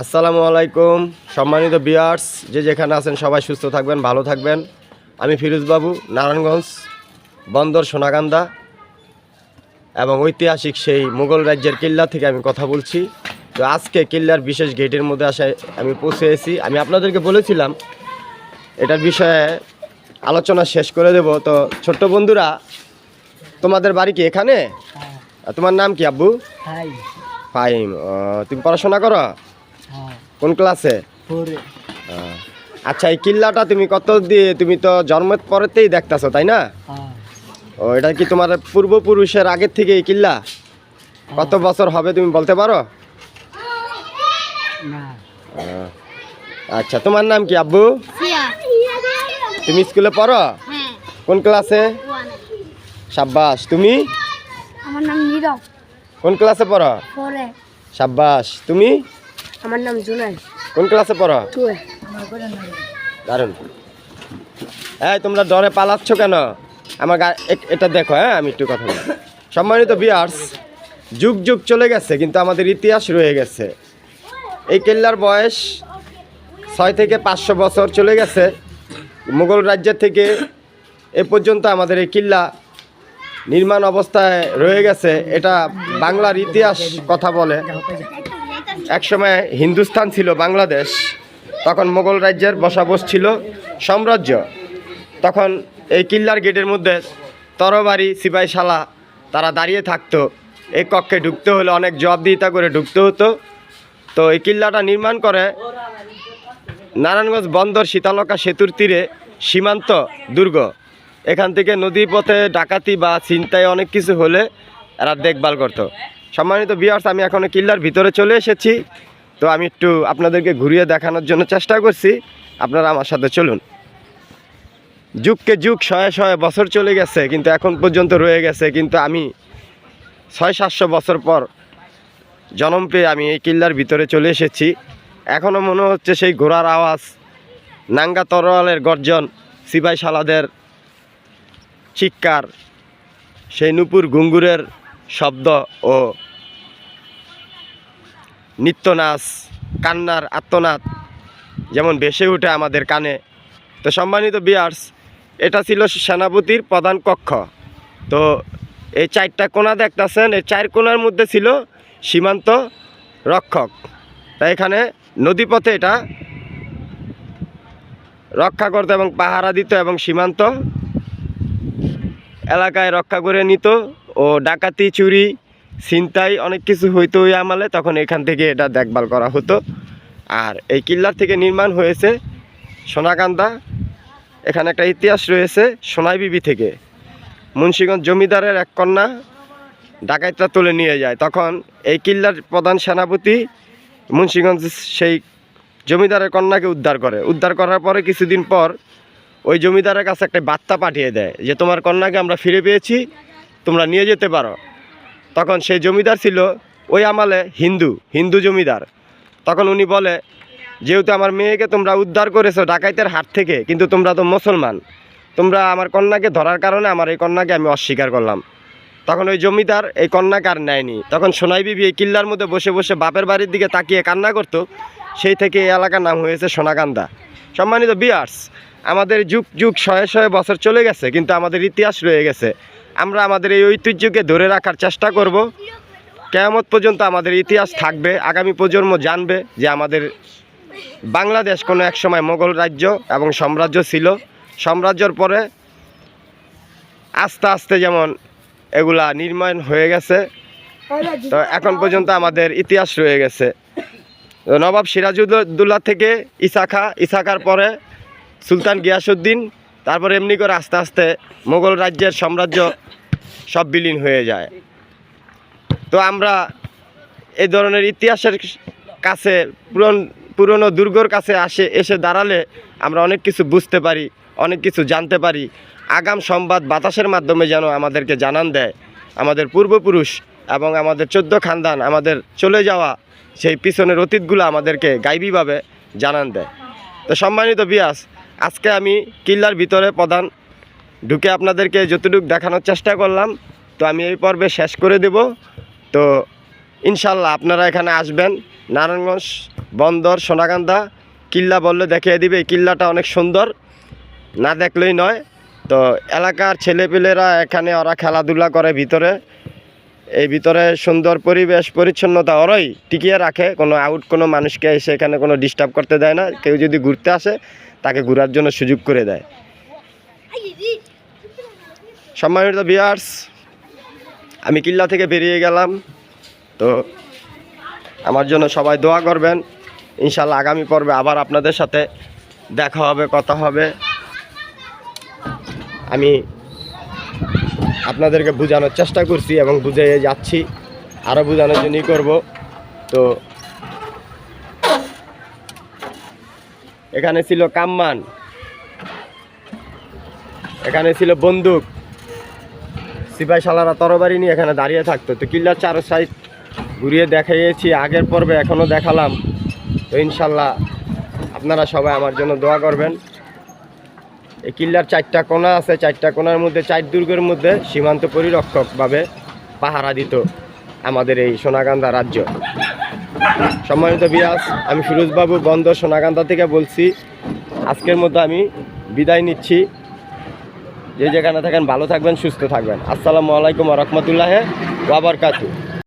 আসসালামু আলাইকুম সম্মানিত ভিউয়ার্স, যে যেখানে আছেন সবাই সুস্থ থাকবেন, ভালো থাকবেন। আমি ফিরোজ বাবু, নারায়ণগঞ্জ বন্দর সোনাকান্দা এবং ঐতিহাসিক সেই মুঘল রাজ্যের কিল্লা থেকে আমি কথা বলছি। তো আজকে কিল্লার বিশেষ গেটের মধ্যে আসায় আমি পৌঁছেছি। আমি আপনাদেরকে বলেছিলাম এটার বিষয়ে আলোচনা শেষ করে দেব। তো ছোট্ট বন্ধুরা, তোমাদের বাড়ি কি এখানে? তোমার নাম কি আব্বু? ফাহিম। তুমি পড়াশোনা করো? কোন ক্লাসে? আচ্ছা, এই কিল্লাটা তুমি তুমি তো জন্মের পরেতেই দেখতেছো, তাই না? ও, এটা কি তোমার পূর্বপুরুষের আগের থেকে এই কিল্লা? কত বছর হবে তুমি বলতে পারো? আচ্ছা, তোমার নাম কি আব্বু? তুমি স্কুলে পড়ো? কোন ক্লাসে? সাব্বাস। তুমি? আমার নাম নীরব। কোন ক্লাসে পড়ো? সাব্বাস। তুমি? আমার নাম জুনাই। কোন ক্লাসে পড়ো? দারুণ। হ্যাঁ, তোমরা ডরে পালাচ্ছ কেন? আমার এটা দেখো। হ্যাঁ, আমি একটু কথা বলি। সম্মানিত ভিউয়ার্স, যুগ যুগ চলে গেছে কিন্তু আমাদের ইতিহাস রয়ে গেছে। এই কেল্লার বয়স 6 থেকে 500 বছর চলে গেছে। মুঘল রাজ্যের থেকে এ পর্যন্ত আমাদের এই কিল্লা নির্মাণ অবস্থায় রয়ে গেছে। এটা বাংলার ইতিহাস কথা বলে। একসময় হিন্দুস্তান ছিল বাংলাদেশ, তখন মুঘল রাজ্যের বসাবস ছিল সাম্রাজ্য। তখন এই কিল্লার গেটের মধ্যে তরবারি সিপাহীশালা তারা দাঁড়িয়ে থাকতো। এই কক্ষে ঢুকতে হলে অনেক জবাবদিহিতা করে ঢুকতে হতো। তো এই কিল্লাটা নির্মাণ করে নারায়ণগঞ্জ বন্দর শীতলকা সেতুর তীরে সীমান্ত দুর্গ। এখান থেকে নদী পথে ডাকাতি বা ছিনতাই অনেক কিছু হলে এরা দেখভাল করতো। সম্মানিত ভিউয়ার্স, আমি এখন কিল্লার ভিতরে চলে এসেছি। তো আমি একটু আপনাদেরকে ঘুরিয়ে দেখানোর জন্য চেষ্টা করছি, আপনারা আমার সাথে চলুন। যুগকে যুগ, শয়ে শয়ে বছর চলে গেছে কিন্তু এখন পর্যন্ত রয়ে গেছে। কিন্তু আমি 600-700 বছর পর জন্ম পেয়ে আমি এই কিল্লার ভিতরে চলে এসেছি। এখনও মনে হচ্ছে সেই ঘোড়ার আওয়াজ, নাঙ্গা তরোয়ালের গর্জন, সিপাহীশালাদের চিৎকার, সেই নুপুর ঘুঙ্গুরের শব্দ ও নৃত্য নাচ, কান্নার আর্তনাদ যেমন ভেসে ওঠে আমাদের কানে। তো সম্মানিত ভিউয়ার্স, এটা ছিল সেনাপতির প্রধান কক্ষ। তো এই 4টা কোণা দেখতেছেন, এই 4 কোণার মধ্যে ছিল সীমান্ত রক্ষক। তাই এখানে নদীপথে এটা রক্ষা করতো এবং পাহারা দিত এবং সীমান্ত এলাকায় রক্ষা করে নিত। ও ডাকাতি, চুরি, ছিনতাই অনেক কিছু হইতো ওই আমলে, তখন এখান থেকে এটা দেখভাল করা হতো। আর এই কিল্লার থেকে নির্মাণ হয়েছে সোনাকান্দা। এখানে একটা ইতিহাস রয়েছে সোনাই বিবি থেকে। মুন্সিগঞ্জ জমিদারের এক কন্যা ডাকাতরা তুলে নিয়ে যায়, তখন এই কিল্লার প্রধান সেনাপতি মুন্সিগঞ্জ সেই জমিদারের কন্যাকে উদ্ধার করার পরে কিছুদিন পর ওই জমিদারের কাছে একটা বার্তা পাঠিয়ে দেয় যে তোমার কন্যাকে আমরা ফিরে পেয়েছি, তোমরা নিয়ে যেতে পারো। তখন সেই জমিদার ছিল ওই আমলে হিন্দু জমিদার। তখন উনি বলে, যেহেতু আমার মেয়েকে তোমরা উদ্ধার করেছো ডাকাইতের হাত থেকে, কিন্তু তোমরা তো মুসলমান, তোমরা আমার কন্যাকে ধরার কারণে আমার এই কন্যাকে আমি অস্বীকার করলাম। তখন ওই জমিদার এই কন্যাকে আর নেয়নি। তখন সোনাই বিবি এই কিল্লার মধ্যে বসে বসে বাপের বাড়ির দিকে তাকিয়ে কান্না করতো। সেই থেকে এই এলাকার নাম হয়েছে সোনাকান্দা। সম্মানিত ভিউয়ার্স, আমাদের যুগ যুগ, শয়ে শয়ে বছর চলে গেছে কিন্তু আমাদের ইতিহাস রয়ে গেছে। আমরা আমাদের এই ঐতিহ্যকে ধরে রাখার চেষ্টা করব। কিয়ামত পর্যন্ত আমাদের ইতিহাস থাকবে, আগামী প্রজন্ম জানবে যে আমাদের বাংলাদেশ কোনো এক সময় মোগল রাজ্য এবং সাম্রাজ্য ছিল। সাম্রাজ্যর পরে আস্তে আস্তে যেমন এগুলা নির্মাণ হয়ে গেছে, তো এখন পর্যন্ত আমাদের ইতিহাস রয়ে গেছে। নবাব সিরাজউদ্দৌলা থেকে ইসাখার পরে সুলতান গিয়াসউদ্দিন, তারপর এমনি করে আস্তে আস্তে মোগল রাজ্যের সাম্রাজ্য সব বিলীন হয়ে যায়। তো আমরা এই ধরনের ইতিহাসের কাছে, পুরনো দুর্গর কাছে এসে দাঁড়ালে আমরা অনেক কিছু বুঝতে পারি, অনেক কিছু জানতে পারি। আগাম সংবাদ বাতাসের মাধ্যমে যেন আমাদেরকে জানান দেয় আমাদের পূর্বপুরুষ এবং আমাদের 14 খানদান, আমাদের চলে যাওয়া সেই পিছনের অতীতগুলো আমাদেরকে গাইবীভাবে জানান দেয়। তো সম্মানিত ভিউয়ার্স, আজকে আমি কিল্লার ভিতরে প্রধান ঢুকে আপনাদেরকে যতটুকু দেখানোর চেষ্টা করলাম। তো আমি এই পর্বে শেষ করে দেব। তো ইনশাল্লাহ আপনারা এখানে আসবেন। নারায়ণগঞ্জ বন্দর সোনাকান্দা কিল্লা বললে দেখিয়ে দিবে। এই কিল্লাটা অনেক সুন্দর, না দেখলেই নয়। তো এলাকার ছেলেপেলেরা এখানে ওরা খেলাধুলা করে ভিতরে, এই ভিতরে সুন্দর পরিবেশ পরিচ্ছন্নতা ওরাই টিকিয়ে রাখে। কোনো আউট কোনো মানুষকে এসে এখানে কোনো ডিস্টার্ব করতে দেয় না। কেউ যদি ঘুরতে আসে তাকে ঘোরার জন্য সুযোগ করে দেয়। সম্মানিত ভিউয়ার্স, আমি কিল্লা থেকে বেরিয়ে গেলাম। তো আমার জন্য সবাই দোয়া করবেন। ইনশাল্লাহ আগামী পর্বে আবার আপনাদের সাথে দেখা হবে, কথা হবে। আমি আপনাদেরকে বোঝানোর চেষ্টা করছি এবং বুঝিয়ে যাচ্ছি, আরও বোঝানোর জন্যই করব। তো এখানে ছিল কাম্মান, এখানে ছিল বন্দুক, সিপাহি শালারা তরবারি নিয়ে এখানে দাঁড়িয়ে থাকতো। তো কিল্লার চারো সাইড ঘুরিয়ে দেখাইয়েছি আগের পর্বে, এখনও দেখালাম। তো ইনশাল্লাহ আপনারা সবাই আমার জন্য দোয়া করবেন। এই কিল্লার 4টা কোণা আছে, 4টা কোণার মধ্যে 4 দুর্গের মধ্যে সীমান্ত পরিরক্ষকভাবে পাহারা দিত আমাদের এই সোনাকান্দা রাজ্য। সম্মানিত ভিউয়ার্স, আমি ফিরোজবাবু বন্দর সোনাকান্দা থেকে বলছি। আজকের মতো আমি বিদায় নিচ্ছি। যে যেখানে থাকেন ভালো থাকবেন, সুস্থ থাকবেন। আসসালামু আলাইকুম ওয়া রাহমাতুল্লাহি ওয়া বারাকাতুহু।